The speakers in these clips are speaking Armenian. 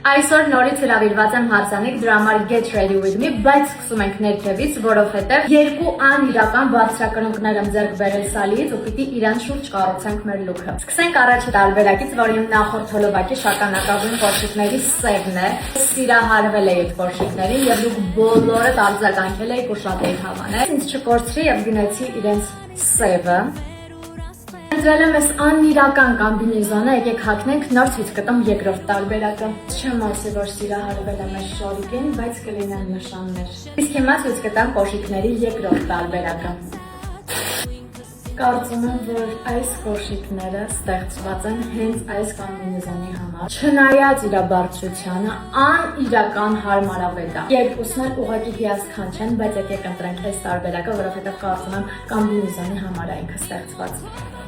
Այսօր նորից հրավիրված եմ հարսանիք, դրա համար get ready with me, բայց սկսում ենք ներքևից, որովհետև երկու անիրական բարձրակրունկներ եմ ձեռք բերել սալից ու պիտի իրան շուրջ կառուցենք մեր լուքը։ Սկսենք առաջի տարբերակից, որը իմ նախորդ հոլովակի շագանակագույն կոշիկների սևն է։ Սիրահարվել էի այդ կոշիկներին եւ դուք բոլորը արձագանքել եք ու շատ եք հավանել։ Ինձ չկորցրի եւ գնացի իրենց սևը։ Ընտրել եմ այս անիրական կամբինեզոնը, եկեք հագնենք, նոր ցույց կտամ երկրորդ տարբերակը։ Չեմ ասի, որ սիրահարվել եմ այս շորիկին, բայց կլինեն նշաններ։ Իսկ հիմա ցույց կտամ կոշիկների երկրորդ տարբերակը։ Կարծում եմ, որ այս կոշիկները ստեղծված են հենց այս կամբինեզոնի համար։ Չնայած իր բարձրությանը, անիրական հարմարավետ է։ Երկուսն էլ ուղղակի հիասքանչ չեն, բայց եկեք ընտրենք այս տարբերակը, որովհետև կարծում եմ կամբինեզոնի համար է ինքը ստեղծված։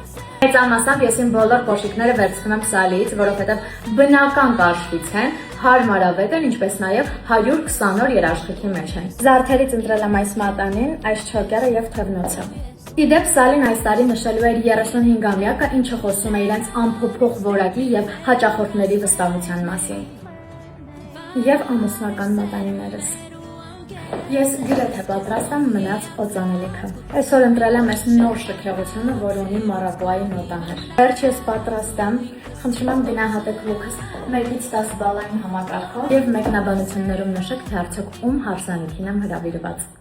Մեծամասամբ ես իմ բոլոր կոշիկները վերցնում եմ սալից, որովհետև բնական կաշվից են, հարմարավետ են, ինչպես նաև 120 օր երաշխիքի մեջ են։ Զարդերից ընտրել եմ այս մատանին, այս չոկերը եւ թևնոցը։ Իդեպ սալին այս տարի նշելու էր 35-ամյակը, ինչը խոսում է իրենց անփոփոխ որակի եւ հաճախորդների վստահության մասին։ Եվ ամուսնական մատանիներս։ Ես գրեթե պատրաստ եմ մնաց օծանելիքը։ Այսօր ընտրել եմ այս նոր շքեղությունը, որ ունի մարակուայի նոտաներ։ Վերջ ես պատրաստ եմ, խնդրում եմ գնահատեք լուքս 1-ից 10 բալային համակարգով եւ մեկնաբանություններում նշեք, թե արդյոք ում հարսանիքին եմ հրավիրված։